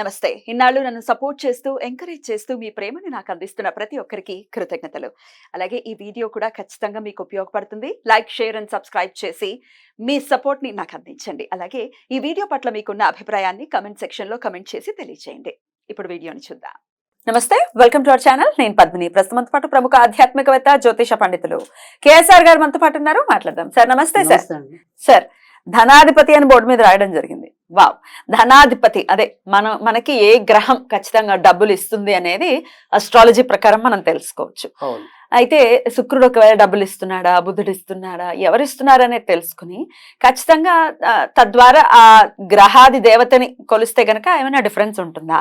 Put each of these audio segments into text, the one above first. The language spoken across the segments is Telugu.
నమస్తే. ఇన్నాళ్ళు నన్ను సపోర్ట్ చేస్తూ, ఎంకరేజ్ చేస్తూ మీ ప్రేమని నాకు అందిస్తున్న ప్రతి ఒక్కరికి కృతజ్ఞతలు. అలాగే ఈ వీడియో కూడా ఖచ్చితంగా మీకు ఉపయోగపడుతుంది. లైక్, షేర్ అండ్ సబ్స్క్రైబ్ చేసి మీ సపోర్ట్‌ని నాకు అందించండి. అలాగే ఈ వీడియో పట్ల మీకున్న అభిప్రాయాన్ని కామెంట్ సెక్షన్‌లో కామెంట్ చేసి తెలియజేయండి. ఇప్పుడు వీడియోని చూద్దాం. నమస్తే, వెల్కమ్ టు అవర్ ఛానల్. నేను పద్మిని. ప్రస్తుతం మనతో పాటు ప్రముఖ ఆధ్యాత్మికవేత్త, జ్యోతిష పండితులు కేఎస్ఆర్ గారు మనతో పాటు ఉన్నారు. మాట్లాడదాం. సార్ నమస్తే. సార్ సార్ ధనాధిపతి అని బోర్డు మీద రాయడం జరిగింది. వావ్, ధనాధిపతి అదే మనకి ఏ గ్రహం ఖచ్చితంగా డబ్బులు ఇస్తుంది అనేది అస్ట్రాలజీ ప్రకారం మనం తెలుసుకోవచ్చు. అయితే శుక్రుడు ఒకవేళ డబ్బులు ఇస్తున్నాడా, బుధుడు ఇస్తున్నాడా, ఎవరు ఇస్తున్నారా అనేది తెలుసుకుని ఖచ్చితంగా తద్వారా ఆ గ్రహాది దేవతని కొలిస్తే గనక ఏమైనా డిఫరెన్స్ ఉంటుందా?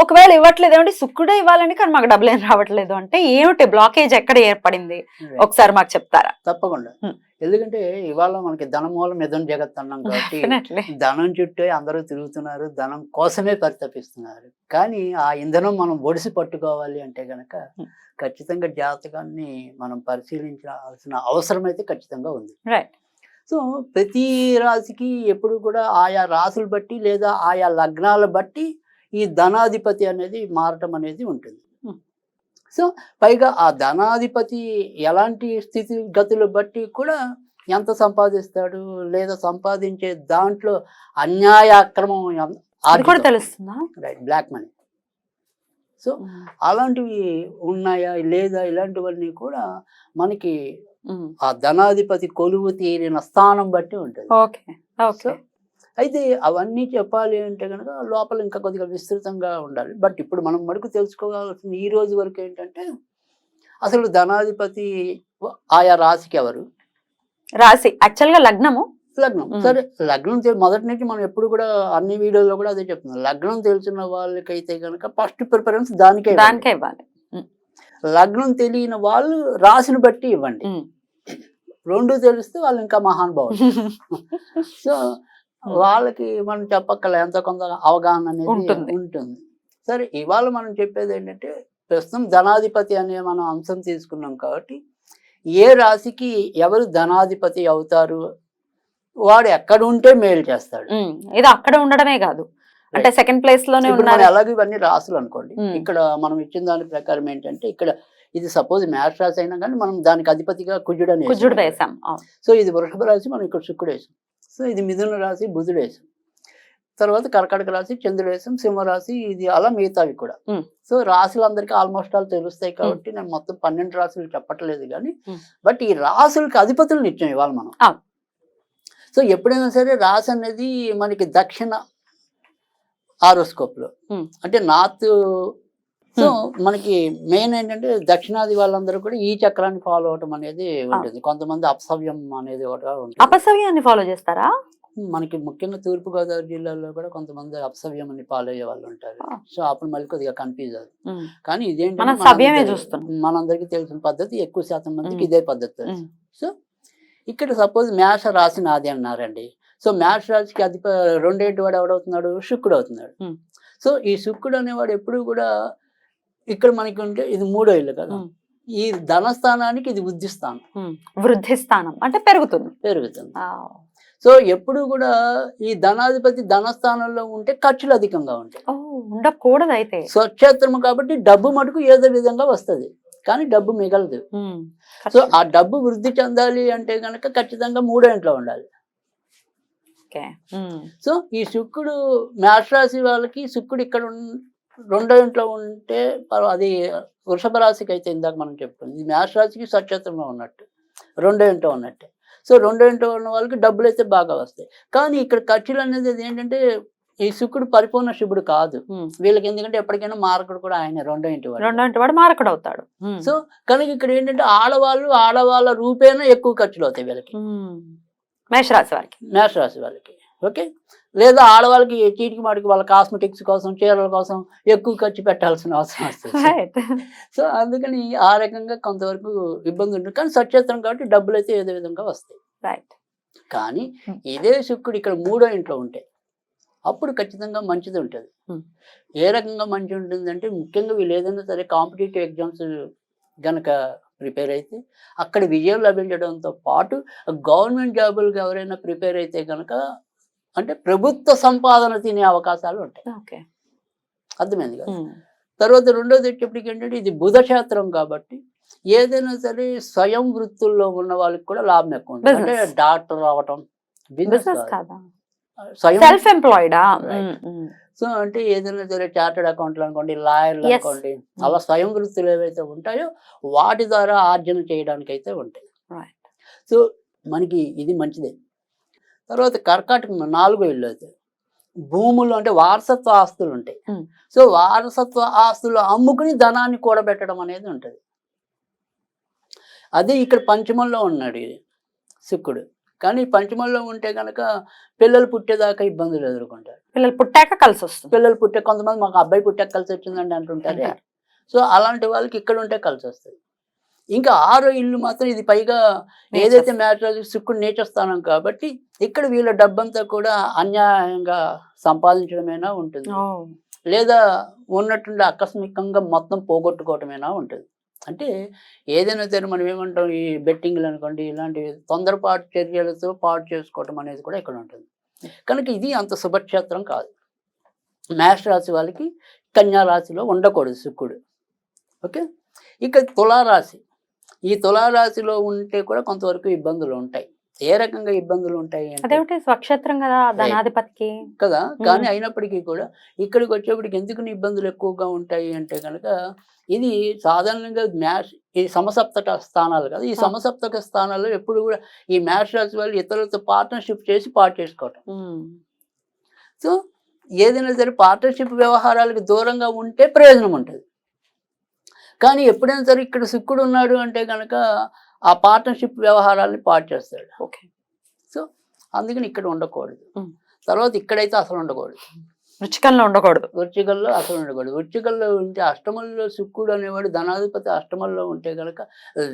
ఒకవేళ ఇవ్వట్లేదు ఏమంటే శుక్రుడే ఇవ్వాలని కానీ మాకు డబ్బులు ఏం రావట్లేదు అంటే ఏమిటి బ్లాకేజ్ ఎక్కడ ఏర్పడింది ఒకసారి మాకు చెప్తారా? తప్పకుండా. ఎందుకంటే ఇవాళ మనకి ధనమూలం మిథున జగత్ అన్నాం కాబట్టి ధనం చుట్టే అందరూ తిరుగుతున్నారు, ధనం కోసమే పరితపిస్తున్నారు. కానీ ఆ ఇంధనం మనం ఒడిసి పట్టుకోవాలి అంటే గనక ఖచ్చితంగా జాతకాన్ని మనం పరిశీలించాల్సిన అవసరం అయితే ఖచ్చితంగా ఉంది. సో ప్రతి రాశికి ఎప్పుడు కూడా ఆయా రాశులు బట్టి లేదా ఆయా లగ్నాల బట్టి ఈ ధనాధిపతి అనేది మారటం అనేది ఉంటుంది. సో పైగా ఆ ధనాధిపతి ఎలాంటి స్థితిగతులు బట్టి కూడా ఎంత సంపాదిస్తాడు లేదా సంపాదించే దాంట్లో అన్యాయ అక్రమం తెలుస్తుందా? Right, black money. సో అలాంటివి ఉన్నాయా లేదా ఇలాంటివన్నీ కూడా మనకి ఆ ధనాధిపతి కొలువు తీరిన స్థానం బట్టి ఉంటుంది. సో అయితే అవన్నీ చెప్పాలి అంటే కనుక లోపల ఇంకా కొద్దిగా విస్తృతంగా ఉండాలి. బట్ ఇప్పుడు మనం మటుకు తెలుసుకోవాల్సింది ఈ రోజు వరకు ఏంటంటే అసలు ధనాధిపతి ఆయా రాశికి ఎవరు? రాశి యాక్చువల్గా లగ్నం. సరే, లగ్నం మొదటి నుంచి మనం ఎప్పుడు కూడా అన్ని వీడియోలో కూడా అదే చెప్తున్నాం. లగ్నం తెలిసిన వాళ్ళకైతే కనుక ఫస్ట్ ప్రిఫరెన్స్ దానికే ఇవ్వాలి. లగ్నం తెలియని వాళ్ళు రాశిని బట్టి ఇవ్వండి. రెండు తెలిస్తే వాళ్ళు ఇంకా మహానుభావులు. సో వాళ్ళకి మనం చెప్పక్కల ఎంతో కొంత అవగాహన అనేది ఉంటుంది. సరే, ఇవాళ మనం చెప్పేది ఏంటంటే ప్రస్తుతం ధనాధిపతి అనే మనం అంశం తీసుకున్నాం కాబట్టి ఏ రాశికి ఎవరు ధనాధిపతి అవుతారు, వాడు ఎక్కడ ఉంటే మేలు చేస్తాడు. ఇది అక్కడ ఉండడమే కాదు, అంటే సెకండ్ ప్లేస్ లోనే ఉన్నారు. అలాగే ఇవన్నీ రాసులు అనుకోండి. ఇక్కడ మనం ఇచ్చిన దాని ప్రకారం ఏంటంటే ఇక్కడ ఇది సపోజ్ మేష రాశి అయినా కానీ మనం దానికి అధిపతిగా కుజుడు వేసాం. సో ఇది వృషభ రాశి, మనం ఇక్కడ శుక్రుడు వేసాం. సో ఇది మిథున రాశి, బుధుడు వేసాం. తర్వాత కర్కాటక రాశి, చంద్రుడు వేసాం. సింహరాశి, ఇది అలా మిగతావి కూడా. సో రాశులందరికీ ఆల్మోస్ట్ ఆల్ తెలుస్తాయి కాబట్టి నేను మొత్తం 12 రాశులు చెప్పట్లేదు కానీ బట్ ఈ రాశులకి అధిపతులు ఇచ్చాం ఇవాళ మనం. సో ఎప్పుడైనా సరే రాశి అనేది మనకి దక్షిణ ఆరోస్కోప్ లో అంటే నార్త్. సో మనకి మెయిన్ ఏంటంటే దక్షిణాది వాళ్ళందరూ కూడా ఈ చక్రాన్ని ఫాలో అవటం అనేది ఉంటుంది. కొంతమంది అపసవ్యం అనేది ఒకటి ఉంటుంది. అపసవ్యాన్ని ఫాలో చేస్తారా? మనకి ముఖ్యంగా తూర్పు గోదావరి జిల్లాలో కూడా కొంతమంది అపసవ్యం అని ఫాలో అయ్యే వాళ్ళు ఉంటారు. సో అప్పుడు మళ్ళీ కొద్దిగా కన్ఫ్యూజ్ అవుతుంది. కానీ ఇదేంటి మనందరికీ తెలిసిన పద్ధతి, ఎక్కువ శాతం మందికి ఇదే పద్ధతి. సో ఇక్కడ సపోజ్ మేష రాశి నాది అన్నారండి. సో మేష రాశికి రెండేంటి వాడు ఎవడవుతున్నాడు? శుక్రుడు అవుతున్నాడు. సో ఈ శుక్రుడు అనేవాడు ఎప్పుడు కూడా ఇక్కడ మనకి ఉంటే ఇది 3వ ఇల్లు కదా, ఈ ధనస్థానానికి ఇది వృద్ధి స్థానం అంటే పెరుగుతుంది. సో ఎప్పుడు కూడా ఈ ధనాధిపతి ధనస్థానంలో ఉంటే ఖర్చులు అధికంగా ఉంటాయి. ఉండకూడదు. అయితే స్వక్షేత్రము కాబట్టి డబ్బు మటుకు ఏదో విధంగా వస్తుంది కానీ డబ్బు మిగలదు. సో ఆ డబ్బు వృద్ధి చెందాలి అంటే కనుక ఖచ్చితంగా 3వ ఇంట్లో ఉండాలి. సో ఈ శుక్రుడు మేషరాశి వాళ్ళకి శుక్రుడు ఇక్కడ 2వ ఇంట్లో ఉంటే అది వృషభ రాశికి అయితే ఇందాక మనం చెప్పుకుంది ఇది మేషరాశికి స్వక్షేత్రంలో ఉన్నట్టు, 2వ ఇంట్లో ఉన్నట్టే. సో 2వ ఇంట్లో ఉన్న వాళ్ళకి డబ్బులు అయితే బాగా వస్తాయి. కానీ ఇక్కడ ఖర్చులు అనేది ఏంటంటే ఈ శుక్రుడు పరిపూర్ణ శుభుడు కాదు వీళ్ళకి. ఎందుకంటే ఎప్పటికైనా మారకుడు కూడా ఆయన 2వ ఇంటి వాడు మారకుడు అవుతాడు. సో కనుక ఇక్కడ ఏంటంటే ఆడవాళ్ళ రూపేనా ఎక్కువ ఖర్చులు అవుతాయి వీళ్ళకి, మేషరాశి వాళ్ళకి. ఓకే, లేదా ఆడవాళ్ళకి చీటికి మాటికి వాళ్ళ కాస్మెటిక్స్ కోసం, చీరల కోసం ఎక్కువ ఖర్చు పెట్టాల్సిన అవసరం వస్తుంది. సో అందుకని ఆ రకంగా కొంతవరకు ఇబ్బంది ఉంటుంది. కానీ స్వక్షేత్రం కాబట్టి డబ్బులు అయితే ఏదో విధంగా వస్తాయి. కానీ ఇదే శుక్రుడు ఇక్కడ 3వ ఇంట్లో ఉంటే అప్పుడు ఖచ్చితంగా మంచిది ఉంటుంది. ఏ రకంగా మంచి ఉంటుందంటే ముఖ్యంగా వీళ్ళు ఏదైనా సరే కాంపిటేటివ్ ఎగ్జామ్స్ గనక ప్రిపేర్ అయితే అక్కడ విజయం లభించడంతో పాటు గవర్నమెంట్ జాబులకు ఎవరైనా ప్రిపేర్ అయితే కనుక అంటే ప్రభుత్వ సంపాదన తినే అవకాశాలు ఉంటాయి. అర్థమైంది కదా. తర్వాత రెండోది వచ్చేప్పటికి ఏంటంటే ఇది బుధ క్షేత్రం కాబట్టి ఏదైనా సరే స్వయం వృత్తుల్లో ఉన్న వాళ్ళకి కూడా లాభం ఎక్కువ ఉంటుంది. అంటే Business. డాక్టర్ అవటం బిజినెస్ బిజినెస్ కాదా, స్వయం. సెల్ఫ్ ఎంప్లాయిడా? Right. సో అంటే ఏదైనా సరే చార్టెడ్ అకౌంట్లు అనుకోండి, లాయర్లు Yes. అనుకోండి, అలా స్వయం వృత్తులు ఏవైతే ఉంటాయో వాటి ద్వారా ఆర్జన చేయడానికి అయితే ఉంటాయి. Right. సో మనకి ఇది మంచిదే. తర్వాత కర్కాటకం 4వ ఇల్లు అయితే భూములు అంటే వారసత్వ ఆస్తులు ఉంటాయి. Hmm. సో వారసత్వ ఆస్తులు అమ్ముకుని ధనాన్ని కూడబెట్టడం అనేది ఉంటుంది. అదే ఇక్కడ పంచమంలో ఉన్నాడు ఈ శుక్రుడు. కానీ పంచమంలో ఉంటే కనుక పిల్లలు పుట్టేదాకా ఇబ్బందులు ఎదుర్కొంటారు. పిల్లలు పుట్టాక కలిసి వస్తుంది. పిల్లలు పుట్టే కొంతమంది మాకు అబ్బాయి పుట్టాక కలిసి వచ్చిందండి అంటుంటారే. అంటారు. సో అలాంటి వాళ్ళకి ఇక్కడ ఉంటే కలిసి వస్తుంది. ఇంకా 6వ ఇల్లు మాత్రం ఇది పైగా ఏదైతే మ్యాటర్ శుక్రుడు నీచస్థానం కాబట్టి ఇక్కడ వీళ్ళ డబ్బంతా కూడా అన్యాయంగా సంపాదించడమైనా ఉంటుంది, Oh. లేదా ఉన్నట్టుండి ఆకస్మికంగా మొత్తం పోగొట్టుకోవటమైనా ఉంటుంది. అంటే ఏదైనా సరే మనం ఏమంటాం, ఈ బెట్టింగ్లు అనుకోండి, ఇలాంటి తొందరపాటు చర్యలతో పాటు చేసుకోవటం అనేది కూడా ఇక్కడ ఉంటుంది. కనుక ఇది అంత శుభక్షేత్రం కాదు. మేష రాశి వాళ్ళకి కన్యా రాశిలో ఉండకూడదు శుక్రుడు. ఓకే. ఇక తులారాశి, ఈ తులారాశిలో ఉంటే కూడా కొంతవరకు ఇబ్బందులు ఉంటాయి. ఏ రకంగా ఇబ్బందులు ఉంటాయి అంటే అదేమిటి స్వక్షేత్రం కదా ధనాధిపతికి కదా, కానీ అయినప్పటికీ కూడా ఇక్కడికి వచ్చేప్పటికి ఎందుకు ఇబ్బందులు ఎక్కువగా ఉంటాయి అంటే కనుక ఇది సాధారణంగా ఈ సమసప్తక స్థానాలు కదా. ఈ సమసప్తక స్థానాల్లో ఎప్పుడు కూడా ఈ మేష రాశి వాళ్ళు ఇతరులతో పార్ట్నర్షిప్ చేసి పాటు చేసుకోవటం. సో ఏదైనా సరే పార్ట్నర్షిప్ వ్యవహారాలకు దూరంగా ఉంటే ప్రయోజనం ఉంటుంది. కానీ ఎప్పుడైనా సరే ఇక్కడ శుక్రుడు ఉన్నాడు అంటే కనుక ఆ పార్ట్నర్షిప్ వ్యవహారాలని పాటు చేస్తాడు. ఓకే. సో అందుకని ఇక్కడ ఉండకూడదు. Hmm. తర్వాత ఇక్కడైతే అసలు ఉండకూడదు. వృచ్చికంలో ఉండకూడదు. వృచ్చికల్లో అసలు ఉండకూడదు. వృచ్చికల్లో ఉంటే అష్టమంలో శుక్రుడు అనేవాడు ధనాధిపతి అష్టమంలో ఉంటే కనుక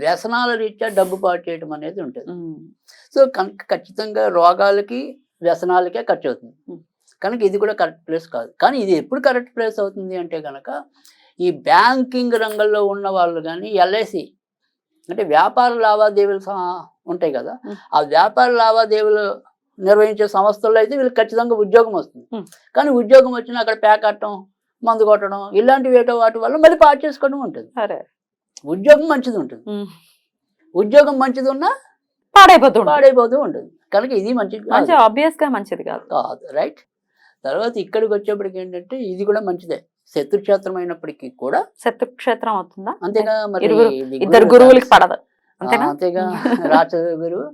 వ్యసనాల రీత్యా డబ్బు పాటు చేయడం అనేది ఉంటుంది. సో కనుక ఖచ్చితంగా రోగాలకి వ్యసనాలకే ఖర్చు అవుతుంది. కనుక ఇది కూడా కరెక్ట్ ప్లేస్ కాదు. కానీ ఇది ఎప్పుడు కరెక్ట్ ప్లేస్ అవుతుంది అంటే కనుక ఈ బ్యాంకింగ్ రంగంలో ఉన్న వాళ్ళు కానీ ఎల్ఐసి అంటే వ్యాపార లావాదేవీలు ఉంటాయి కదా, ఆ వ్యాపార లావాదేవీలు నిర్వహించే సంస్థల్లో అయితే వీళ్ళకి ఖచ్చితంగా ఉద్యోగం వస్తుంది. కానీ ఉద్యోగం వచ్చినా అక్కడ ప్యాకట్టడం, మందు కొట్టడం, ఇలాంటివి ఏటో వాటి వల్ల మళ్ళీ పాటు చేసుకోవడం ఉంటుంది. ఉద్యోగం మంచిది ఉంటుంది, ఉద్యోగం మంచిది ఉన్నా పాడైపోతూ ఉంటుంది. కనుక ఇది మంచిది ఆబ్వియస్ గా మంచిది కాదు. రైట్. తర్వాత ఇక్కడికి వచ్చేప్పటికి ఏంటంటే ఇది కూడా మంచిదే, శత్రుక్షేత్రం అయినప్పటికీ కూడా. శత్రుక్షేత్రం అవుతుందా? అంతేగా, మరి ఇద్దరు గురువులకి పడదు అంతేగా, రాక్షస గురువు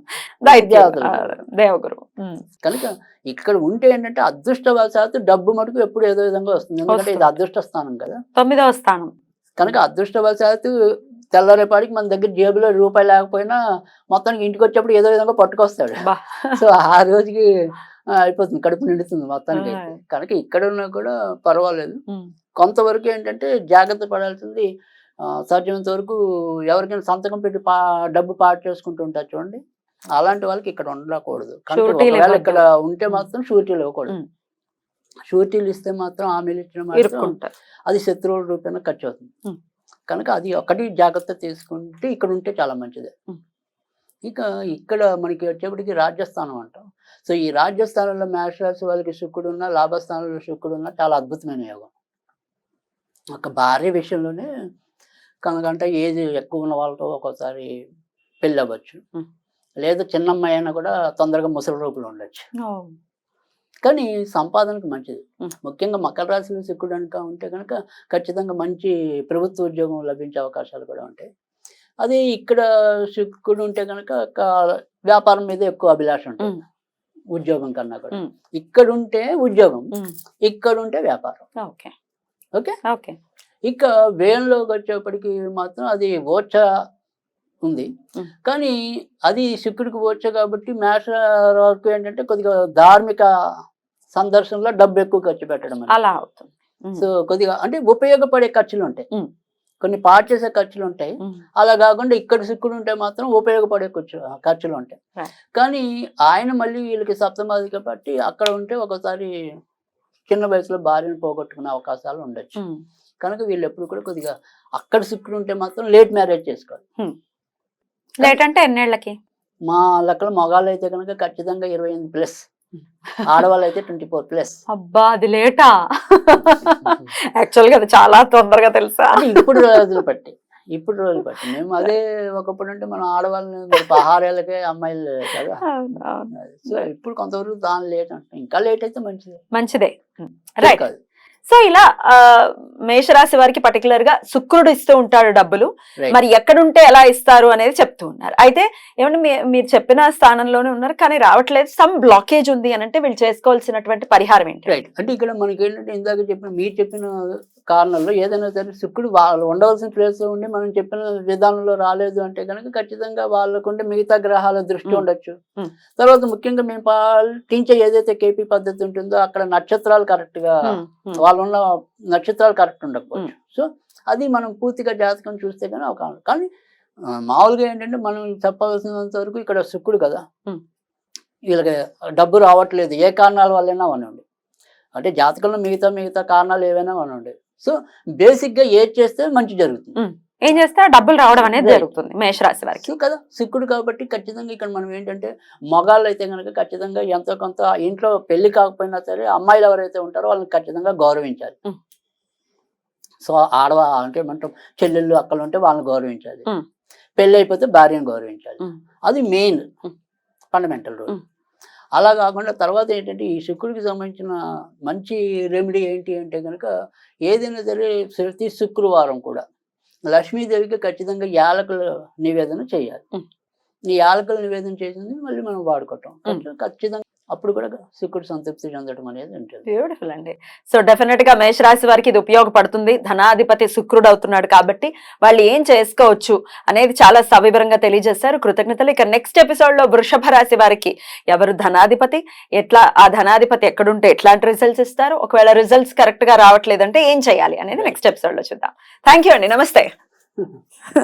దేవగురు. కనుక ఇక్కడ ఉంటే ఏంటంటే అదృష్టవశాత్తు డబ్బు మటుకు ఎప్పుడు ఏదో విధంగా వస్తుంది. ఎందుకంటే ఇది అదృష్ట స్థానం కదా, 9వ స్థానం. కనుక అదృష్టవశాత్తు తెల్లరేపాటికి మన దగ్గర జేబులో రూపాయి లేకపోయినా మొత్తానికి ఇంటికి వచ్చేప్పుడు ఏదో విధంగా పట్టుకొస్తాడు. సో ఆ రోజుకి అయిపోతుంది, కడుపు నిండుతుంది మొత్తానికి అయితే. కనుక ఇక్కడ ఉన్నా కూడా పర్వాలేదు. కొంతవరకు ఏంటంటే జాగ్రత్త పడాల్సింది సాధ్యమైనంత వరకు ఎవరికైనా సంతకం పెట్టి డబ్బు పాటు చేసుకుంటూ ఉంటారు చూడండి, అలాంటి వాళ్ళకి ఇక్కడ ఉండకూడదు. ఒకవేళ ఇక్కడ ఉంటే మాత్రం షూరిటీలు ఇవ్వకూడదు. షూరిటీలు ఇస్తే మాత్రం హామీలు ఇచ్చిన మాత్రం అది శత్రువుల రూపేణ ఖర్చు అవుతుంది. కనుక అది ఒకటి జాగ్రత్త తీసుకుంటే ఇక్కడ ఉంటే చాలా మంచిది. ఇక ఇక్కడ మనకి వచ్చేప్పటికి రాజ్యస్థానం అంటాం. సో ఈ రాజ్యస్థానంలో మేషరాశి వాళ్ళకి శుక్రుడు ఉన్నా, లాభస్థానంలో శుక్రుడు ఉన్నా చాలా అద్భుతమైన యోగం. ఒక భార్య విషయంలోనే కనుకంటే ఏజ్ ఎక్కువ ఉన్న వాళ్ళతో ఒక్కోసారి పెళ్ళి అవ్వచ్చు, లేదా చిన్నమ్మాయి అయినా కూడా తొందరగా ముసలి రూపులో ఉండొచ్చు. కానీ సంపాదనకు మంచిది. ముఖ్యంగా మకర రాశిలో శుక్రుడు కనుక ఉంటే కనుక ఖచ్చితంగా మంచి ప్రభుత్వ ఉద్యోగం లభించే అవకాశాలు కూడా ఉంటాయి. అదే ఇక్కడ శుక్రుడు ఉంటే కనుక వ్యాపారం మీద ఎక్కువ అభిలాష ఉంటుంది ఉద్యోగం కన్నా కూడా. ఇక్కడ ఉంటే ఉద్యోగం, ఇక్కడ ఉంటే వ్యాపారం. Okay okay. ఇక వేయంలోకి వచ్చేప్పటికి మాత్రం అది ఓచ ఉంది, కానీ అది శుక్రుడికి ఓచ కాబట్టి మేష వరకు ఏంటంటే కొద్దిగా ధార్మిక సందర్శనలో డబ్బు ఎక్కువ ఖర్చు పెట్టడం అలా అవుతుంది. సో కొద్దిగా అంటే ఉపయోగపడే ఖర్చులు ఉంటాయి, కొన్ని పాటు చేసే ఖర్చులు ఉంటాయి. అలా కాకుండా ఇక్కడ శుక్రుడు ఉంటే మాత్రం ఉపయోగపడే ఖర్చులు ఉంటాయి. కానీ ఆయన మళ్ళీ వీళ్ళకి సప్తమాది కాబట్టి అక్కడ ఉంటే ఒకసారి చిన్న వయసులో భార్యను పోగొట్టుకునే అవకాశాలు ఉండొచ్చు. కనుక వీళ్ళు ఎప్పుడు కూడా కొద్దిగా అక్కడ శుక్రుడు ఉంటే మాత్రం లేట్ మ్యారేజ్ చేసుకోవాలి. లేట్ అంటే ఎన్నేళ్ళకి? మా లెక్కల మగాళ్ళు అయితే కనుక ఖచ్చితంగా 28+. ఆడవాళ్ళు అయితే 24+. అబ్బా అది లేటా? యాక్చువల్ గా అది చాలా తొందరగా తెలుసా? అంటే ఇప్పుడు రోజులు బట్టి మేము అదే ఒకప్పుడు అంటే మనం ఆడవాళ్ళని 16 ఏళ్ళకే అమ్మాయిలు కదా. సో ఇప్పుడు కొంతవరకు దాని లేట్ అంటే ఇంకా లేట్ అయితే మంచిదే. రైట్. కాదు. సో ఇలా మేషరాశి వారికి పర్టికులర్ గా శుక్రుడు ఇస్తూ ఉంటాడు డబ్బులు. Right. మరి ఎక్కడుంటే ఎలా ఇస్తారు అనేది చెప్తూ ఉన్నారు. అయితే ఏమంటే మీరు చెప్పిన స్థానంలోనే ఉన్నారు కానీ రావట్లేదు, సమ్ బ్లాకేజ్ ఉంది అని అంటే వీళ్ళు చేసుకోవాల్సినటువంటి పరిహారం ఏంటి? రైట్. అంటే ఇక్కడ మనకి ఏంటంటే ఇందాక మీరు చెప్పిన కారణంలో ఏదైనా సరే శుక్రుడు వాళ్ళు ఉండవలసిన ప్లేస్ లో ఉండి మనం చెప్పిన విధానంలో రాలేదు అంటే కనుక ఖచ్చితంగా వాళ్ళకుంటే మిగతా గ్రహాల దృష్టి ఉండొచ్చు. తర్వాత ముఖ్యంగా మేము పాటించే ఏదైతే కేపీ పద్ధతి ఉంటుందో అక్కడ నక్షత్రాలు కరెక్ట్ గా వాళ్ళు ఉన్న నక్షత్రాలు కరెక్ట్ ఉండకపోవచ్చు. సో అది మనం పూర్తిగా జాతకం చూస్తే కానీ కానీ మామూలుగా ఏంటంటే మనం చెప్పవలసినంత వరకు ఇక్కడ శుక్రుడు కదా, వీళ్ళకి డబ్బు రావట్లేదు ఏ కారణాల వల్లైనా అనండి, అంటే జాతకంలో మిగతా కారణాలు ఏవైనా అనండి. సో బేసిక్ గా ఏది చేస్తే మంచి జరుగుతుంది, ఏం చేస్తే డబ్బులు రావడం అనేది జరుగుతుంది మేషరాశి వారికి కదా. శుక్రుడు కాబట్టి ఖచ్చితంగా ఇక్కడ మనం ఏంటంటే మగాళ్ళు అయితే కనుక ఖచ్చితంగా ఎంతో కొంత ఇంట్లో పెళ్లి కాకపోయినా సరే అమ్మాయిలు ఎవరైతే ఉంటారో వాళ్ళని ఖచ్చితంగా గౌరవించాలి. సో అంటే మనం చెల్లెళ్ళు అక్కలు ఉంటే వాళ్ళని గౌరవించాలి, పెళ్ళి అయిపోతే భార్యను గౌరవించాలి. అది మెయిన్ ఫండమెంటల్ రూల్. అలా కాకుండా తర్వాత ఏంటంటే ఈ శుక్రుడికి సంబంధించిన మంచి రెమెడీ ఏంటి అంటే కనుక ఏదైనా సరే ప్రతి శుక్రవారం కూడా లక్ష్మీదేవికి ఖచ్చితంగా యాలకుల నివేదన చేయాలి. ఈ యాలకుల నివేదన చేసింది మళ్ళీ మనం వాడుకోవటం ఖచ్చితంగా, అప్పుడు కూడా శుక్రుడు సంతృప్తి చెందడం అనేది ఉంటుంది. బ్యూటిఫుల్ అండి. సో డెఫినెట్ గా మేషరాశి వారికి ఇది ఉపయోగపడుతుంది. ధనాధిపతి శుక్రుడు అవుతున్నాడు కాబట్టి వాళ్ళు ఏం చేసుకోవచ్చు అనేది చాలా సవివరంగా తెలియజేశారు. కృతజ్ఞతలు. ఇక నెక్స్ట్ ఎపిసోడ్ లో వృషభ రాశి వారికి ఎవరు ధనాధిపతి, ఎట్లా ఆ ధనాధిపతి ఎక్కడుంటే ఎట్లాంటి రిజల్ట్స్ ఇస్తారు, ఒకవేళ రిజల్ట్స్ కరెక్ట్ గా రావట్లేదంటే ఏం చేయాలి అనేది నెక్స్ట్ ఎపిసోడ్ లో చూద్దాం. థ్యాంక్ యూ అండి. నమస్తే.